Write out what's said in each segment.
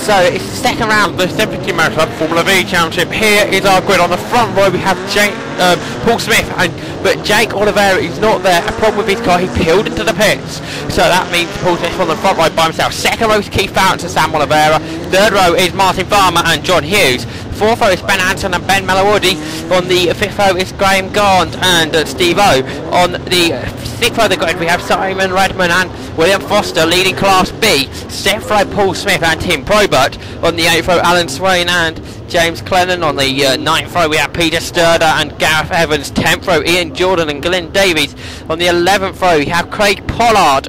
So it's the second round of the 70 Marathon Formula Vee Championship. Here is our grid. On the front row we have Paul Smith, but Jake Oliveira is not there. A problem with his car, he peeled into the pits. So that means Paul Smith on the front row by himself. Second row is Keith Farrant and Sam Oliveira. Third row is Martin Farmer and John Hughes. Fourth row is Ben Anton and Ben Malawoody. On the fifth row is Graham Gant and Steve O. On the sixth row of the grid we have Simon Redman and William Foster leading Class B. Seventh row Paul Smith and Tim Probert. On the eighth row Alan Swain and James Clennon. On the ninth row we have Peter Sturder and Gareth Evans. 10th row Ian Jordan and Glenn Davies. On the 11th row we have Craig Pollard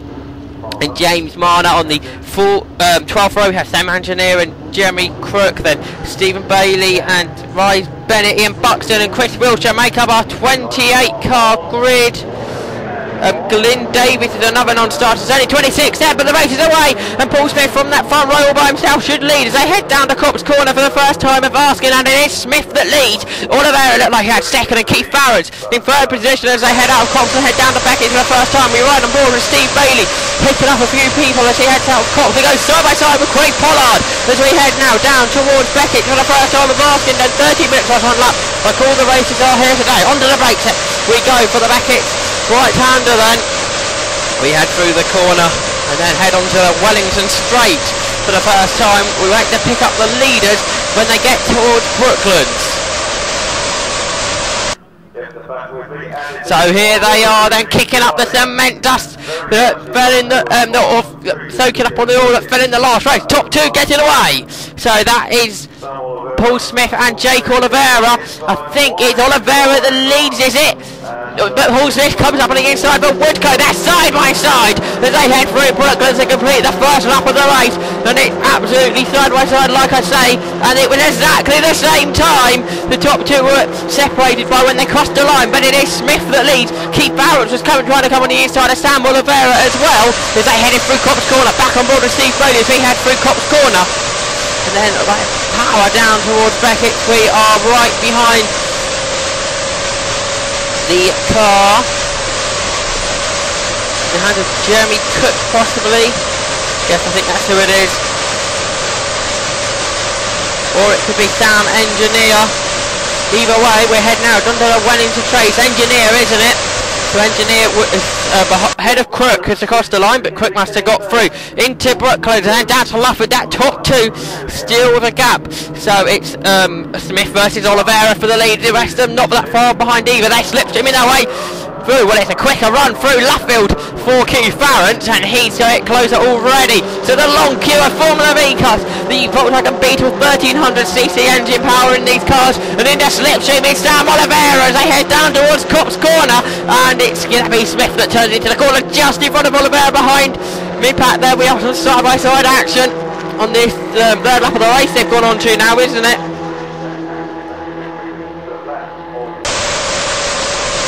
and James Marner. On the 12th row we have Sam Engineer and Jeremy Crook. Then Stephen Bailey and Rise Bennett, Ian Buxton and Chris Wiltshire make up our 28 car grid. Glyn Davis is another non-starter. It's only 26 there, but the race is away, and Paul Smith from that front row all by himself should lead as they head down to Copse Corner for the first time of asking, and it is Smith that leads. Oliveira looked like he had second, and Keith Farrant in third position as they head out of Copse and head down to Beckett for the first time. We ride on board with Steve Bailey picking up a few people as he heads out of Copse. We go side by side with Craig Pollard as we head now down towards Beckett for the first time of asking, and 30 minutes left on lap. Like all the races are here today. Onto the brakes we go for the Beckett right-hander. Then we head through the corner and then head on to Wellington Straight for the first time. We wait to pick up the leaders when they get towards Brooklands. So here they are then kicking up the cement dust that fell in the soaking up on the oil that fell in the last race. Top two getting away. So that is Paul Smith and Jake Oliveira. I think it's Oliveira that leads, is it? But Paul Smith comes up on the inside, but Woodcote, they're side by side as they head through Brooklands to complete the first lap of the race. And it's absolutely side by side, like I say, and it was exactly the same time. The top two were separated by when they crossed the line, but it is Smith that leads. Keith Barrett was trying to come on the inside of Sam Oliveira as well as they headed through Copse Corner. Back on board with Steve Bailey as we head through Copse Corner. And then like, power down towards Beckett. We are right behind the car. The hand of Jeremy Cook possibly. Yes, I think that's who it is. Or it could be Sam Engineer. Either way, we're heading now down to the Wellington Trace. Engineer, isn't it? So Engineer is ahead of Crook has across the line, but Crook must have got through into Brooklands and then down to Lufford. That top two still with a gap. So it's Smith versus Oliveira for the lead. The rest of them not that far behind either. They slipped him in their way through. Well, it's a quicker run through Luffield for Keith Farrant, and he's got it closer already. So the long queue of Formula Vee cars. The Volkswagen Beetle 1300cc engine power in these cars, and in the slipstream is Sam Oliveira as they head down towards Copse Corner, and it's going to be Smith that turns into the corner just in front of Oliveira behind Mipat. There we are, some side-by-side action on this third lap of the race they've gone on to now, isn't it?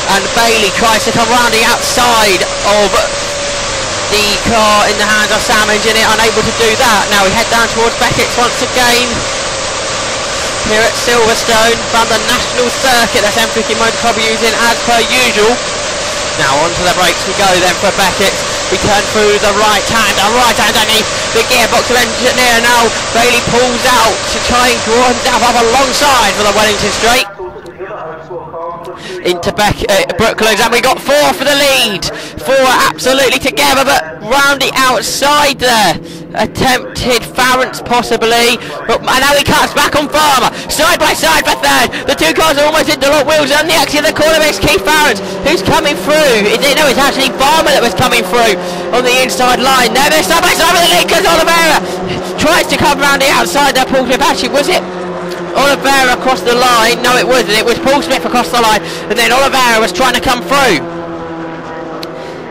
And Bailey tries to come round the outside of the car in the hands of Sam Engineer, unable to do that. Now we head down towards Beckett once again here at Silverstone from the national circuit that M50 Motor Club are using as per usual. Now onto the brakes we go then for Beckett. We turn through the right hand underneath the gearbox of Engineer. Now Bailey pulls out to try and draw himself up alongside for the Wellington Straight into Brooklands, and we got four for the lead. Four absolutely together, but round the outside there attempted Farrant possibly, but now he cuts back on Farmer, side by side for third. The two cars are almost into lock wheels, and the exit of the corner is Keith Farrant who's coming through. No, it's actually Farmer that was coming through on the inside line. There they're side by side with the lead because Oliveira tries to come round the outside there. Paul Smith, actually was it Oliveira across the line? No, it wasn't. It was Paul Smith across the line, and then Oliveira was trying to come through.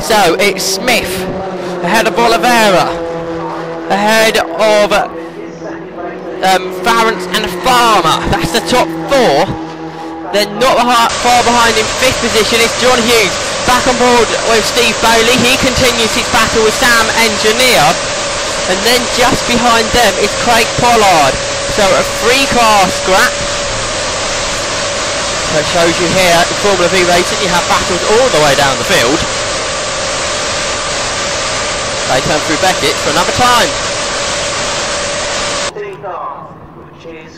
So it's Smith ahead of Oliveira, ahead of Farrant and Farmer. That's the top four. Then not far behind in fifth position is John Hughes, back on board with Steve Bailey. He continues his battle with Sam Engineer, and then just behind them is Craig Pollard. So a three-car scrap. So it shows you here in Formula Vee racing you have battles all the way down the field. They turn through Beckett for another time.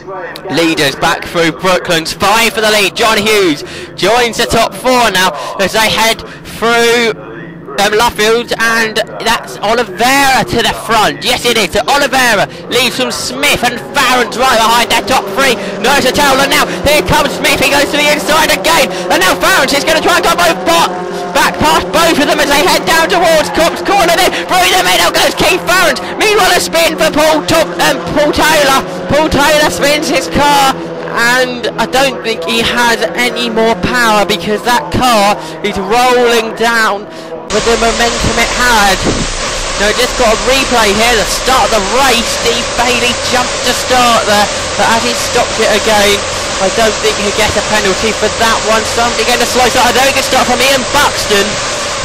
Leaders back through Brooklands, 5 for the lead. John Hughes joins the top 4 now as they head through Luffield, and that's Oliveira to the front. Yes, it is. So Oliveira leads from Smith and Farron's right behind that top 3. There's a Towler now. Here comes Smith. He goes to the inside again, and now Farron's is going to try and go back past both of them as they head down towards Cops Corner. Then through the middle goes Keith Farron's. Meanwhile, a spin for Paul Taylor. Paul Taylor spins his car, and I don't think he has any more power because that car is rolling down with the momentum it had. Now just got a replay here, the start of the race. Steve Bailey jumped to start there, but as he stopped it again, I don't think he'll get a penalty for that one. Somebody getting a slow start. A very good start from Ian Buxton,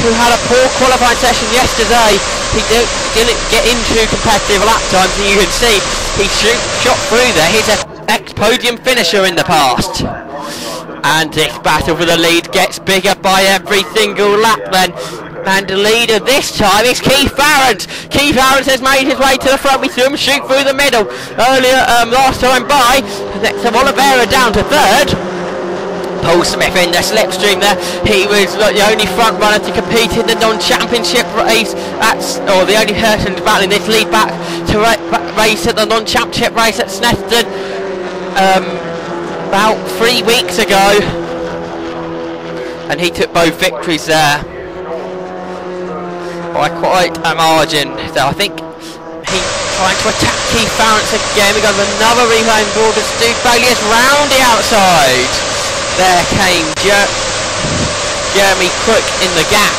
who had a poor qualifying session yesterday. He didn't get into competitive lap times, and you can see he shot through there. He's an ex-podium finisher in the past. And this battle for the lead gets bigger by every single lap then. And the leader this time is Keith Farrons. Keith Farrons has made his way to the front. We saw him shoot through the middle earlier last time by. Next to Oliveira down to 3rd. Paul Smith in the slipstream there. He was the only front runner to compete in the non-championship race. Or the only person battling this lead back to race at the non-championship race at Snetterton about 3 weeks ago. And he took both victories there by quite a margin. So I think he's trying to attack Keith Farrons again. We got another replay on board with Steve Bailey round the outside. There came Jeremy Crook in the gap.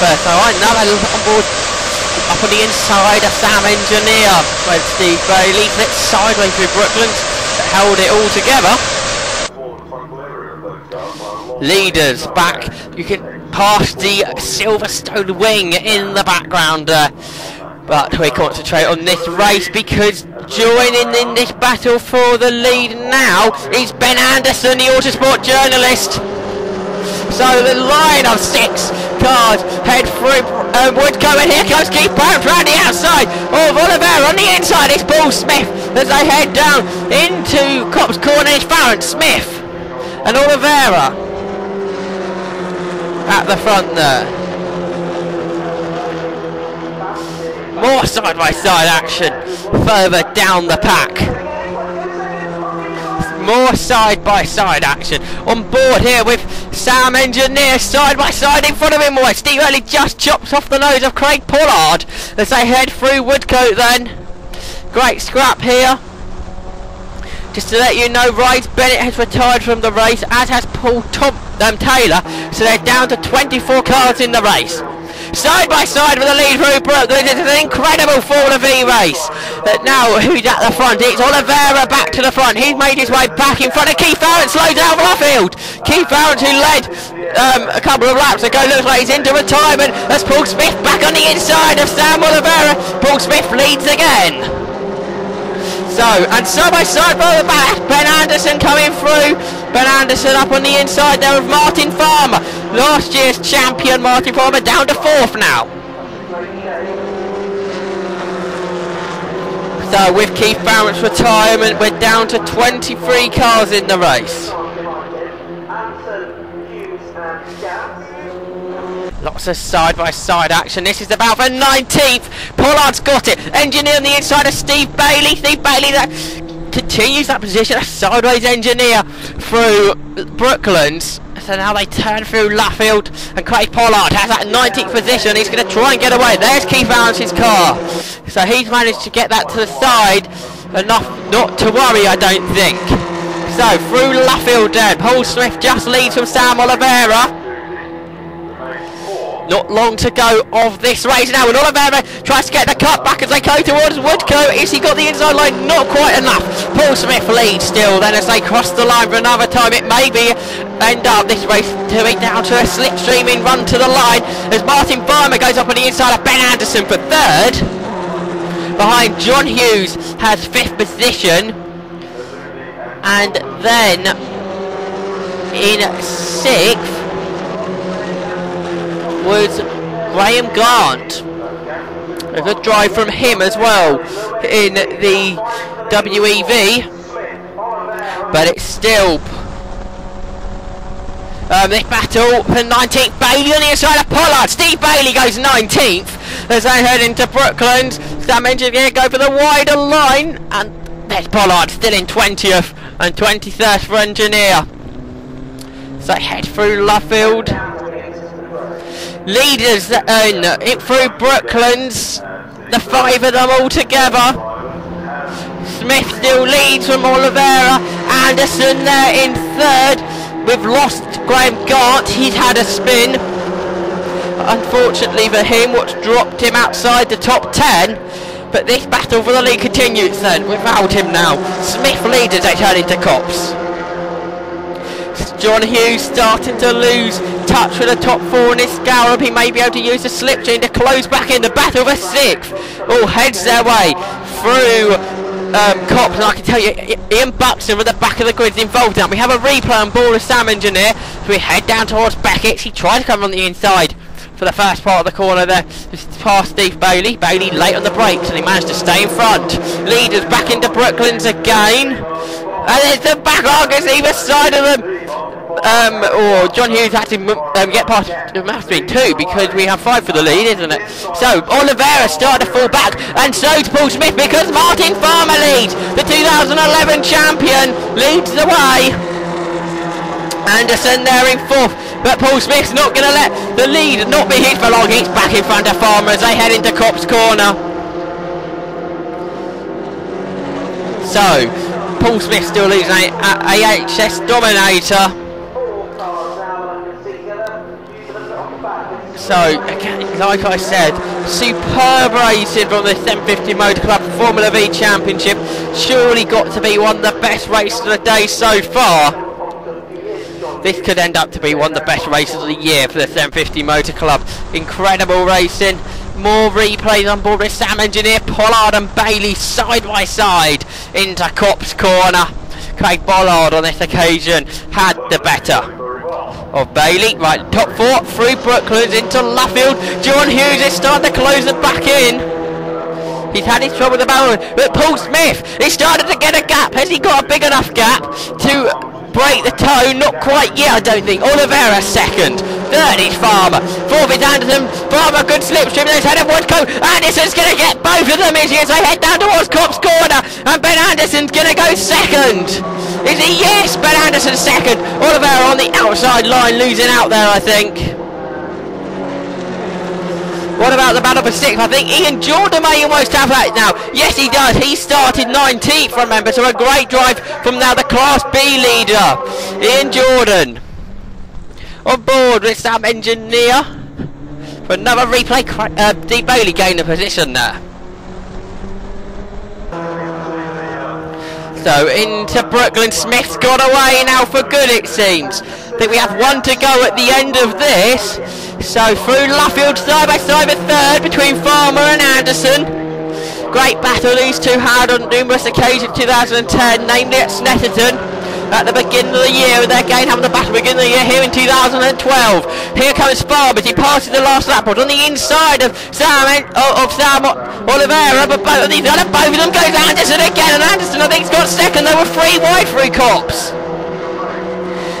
But alright, now they're on board up on the inside of Sam Engineer, where Steve Bailey flipped sideways through Brooklands, but held it all together. Leaders back. You can pass the Silverstone wing in the background there. But we concentrate on this race because joining in this battle for the lead now is Ben Anderson, the Autosport journalist. So the line of 6 cars head through Woodcote, and here comes Keith Barrett round the outside of Oliveira. On the inside is Paul Smith as they head down into Cops Corner. It's Farron, Smith and Oliveira at the front there. More side-by-side action further down the pack. More side-by-side action on board here with Sam Engineer side-by-side in front of him. Where Steve Early just chops off the nose of Craig Pollard as they head through Woodcote then. Great scrap here. Just to let you know, Ryan Bennett has retired from the race, as has Paul Taylor, so they're down to 24 cars in the race. Side by side with the lead through Brooklands. It's an incredible Formula Vee race. But now who's at the front? It's Oliveira back to the front. He's made his way back in front of Keith Farrons. Slows down Luffield. Keith Farrons, who led a couple of laps ago, looks like he's into retirement. That's Paul Smith back on the inside of Sam Oliveira. Paul Smith leads again. So, and side by side further back, Ben Anderson coming through. Ben Anderson up on the inside there with Martin Farmer. Last year's champion Martin Farmer down to 4th now. So with Keith Farrons' retirement, we're down to 23 cars in the race. Lots of side-by-side action. This is the battle for 19th. Pollard's got it. Engineer on the inside of Steve Bailey. Steve Bailey that continues that position. A sideways Engineer through Brooklands. So now they turn through Luffield, and Craig Pollard has that 19th position. He's going to try and get away. There's Keith Farrons' car. So he's managed to get that to the side. Enough not to worry, I don't think. So through Luffield then. Paul Smith just leads from Sam Oliveira. Not long to go of this race now, and Oliveira tries to get the cut back as they go towards Woodcote. Is he got the inside line? Not quite enough. Paul Smith leads still then as they cross the line for another time. It may be end up this race to be down to a slipstreaming run to the line as Martin Farmer goes up on the inside of Ben Anderson for 3rd. Behind John Hughes has 5th position, and then in 6th was Graham Grant. A good drive from him as well in the WEV. but it's still this battle for 19th. Bailey on the inside of Pollard. Steve Bailey goes 19th as they head into Brooklands. Sam Engineer go for the wider line, and there's Pollard still in 20th and 23rd for Engineer. So head through Luffield. Leaders in through Brooklands, the 5 of them all together. Smith still leads from Oliveira. Anderson there in 3rd. We've lost Graham Gant, he's had a spin. Unfortunately for him, what's dropped him outside the top 10. But this battle for the lead continues then, without him now. Smith leads as they turn into Cops. John Hughes starting to lose touch with the top 4 in this gallop. He may be able to use the slip chain to close back in the battle for 6th. All heads their way through Cops, and I can tell you, Ian Buxton with the back of the grid is involved now. We have a replay on board of Sam Engineer, so we head down towards Beckett's. He tried to come on the inside for the first part of the corner there, just past Steve Bailey. Bailey late on the brakes, and he managed to stay in front. Leaders back into Brooklands again, and there's the back Argus either side of them. Or John Hughes had to get past. It must be 2 because we have 5 for the lead, isn't it? So Oliveira started to fall back, and so to Paul Smith because Martin Farmer leads. The 2011 champion leads the way. Anderson there in 4th, but Paul Smith's not going to let the lead not be his for long. He's back in front of Farmer as they head into Cops Corner. So Paul Smith still leads AHS Dominator. So, again, like I said, superb racing from the 750 Motor Club Formula Vee Championship. Surely got to be one of the best races of the day so far. This could end up to be one of the best races of the year for the 750 Motor Club. Incredible racing. More replays on board with Sam Engineer. Pollard and Bailey side by side into Cops Corner. Craig Bollard on this occasion had the better of Bailey. Right, top 4 through Brooklands into Luffield. John Hughes is starting to close it back in. He's had his trouble with the balance, but Paul Smith is starting to get a gap. Has he got a big enough gap to break the toe? Not quite yet, I don't think. Oliveira 2nd. 3rd is Farmer. 4th is Anderson. Farmer, good slipstream. There's head of Woodcote. Anderson's going to get both of them as they head down towards Cops Corner. And Ben Anderson's going to go 2nd. Is he? Yes, Ben Anderson 2nd. Oliveira on the outside line, losing out there, I think. What about the battle for 6th? I think Ian Jordan may almost have that now. Yes, he does. He started 19th, remember, so a great drive from now the Class B leader, Ian Jordan. On board with Sam Engineer for another replay. Steve Bailey gained a position there. So into Brooklyn. Smith's got away now for good, it seems. I think we have 1 to go at the end of this. So through Luffield side by side with 3rd between Farmer and Anderson. Great battle these two had on numerous occasions 2010, namely at Snetterton at the beginning of the year, and they're again having the battle beginning of the year here in 2012. Here comes Farmer, he passes the last lap, but on the inside of Sam Oliveira, but both of them goes Anderson again, and Anderson I think has got 2nd. They were 3 wide through Cops.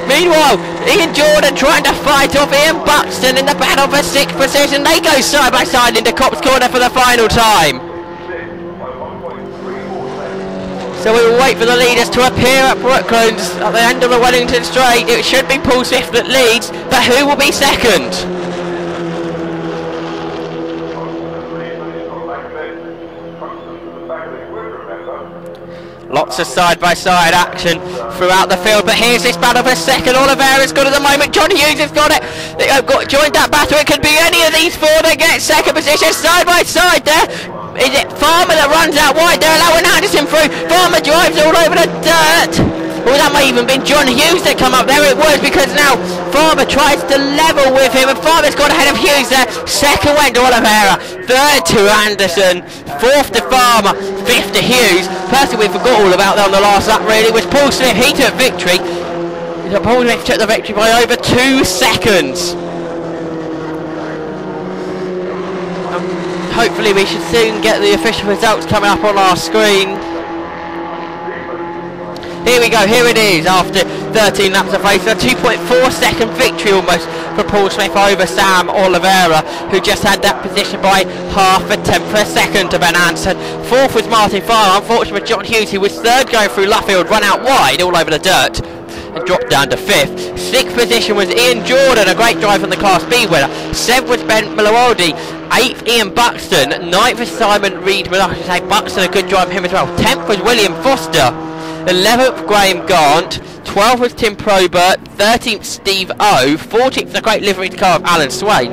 Meanwhile, Ian Jordan trying to fight off Ian Buxton in the battle for 6th position. They go side by side into Cops Corner for the final time. So we will wait for the leaders to appear at Brooklands at the end of the Wellington Straight. It should be Paul Smith that leads, but who will be 2nd? Lots of side-by-side action throughout the field, but here's this battle for 2nd. Oliveira's got it at the moment. John Hughes has got it. They have joined that battle. It could be any of these 4 that get 2nd position. Side-by-side there. Is it Farmer that runs out wide? They're allowing Anderson through. Farmer drives all over the dirt. Or that may even been John Hughes that come up there. It was, because now Farmer tries to level with him, and Farmer's got ahead of Hughes there. 2nd went to Oliveira, 3rd to Anderson, 4th to Farmer, 5th to Hughes. Person we forgot all about there on the last lap really was Paul Smith. He took victory. Paul Smith took the victory by over 2 seconds. Hopefully we should soon get the official results coming up on our screen. Here we go, here it is after 13 laps of race. A 2.4 second victory almost for Paul Smith over Sam Oliveira, who just had that position by half a tenth of a second to Ben Hansen. Fourth was Martin Farr, unfortunately for John Hughes, who was third going through Luffield, run out wide all over the dirt and dropped down to fifth. Sixth position was Ian Jordan, a great drive from the Class B winner. Seventh was Ben Malawaldi. Eighth, Ian Buxton. Ninth was Simon Reed. I should say Buxton, a good drive for him as well. 10th was William Foster. 11th, Graham Gaunt. 12th was Tim Probert. 13th, Steve O. 14th, the great liveried car of Alan Swain.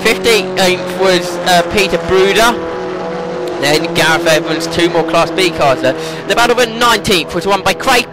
15th was Peter Bruder. Then Gareth Evans, two more Class B cars there. The battle for 19th was won by Craig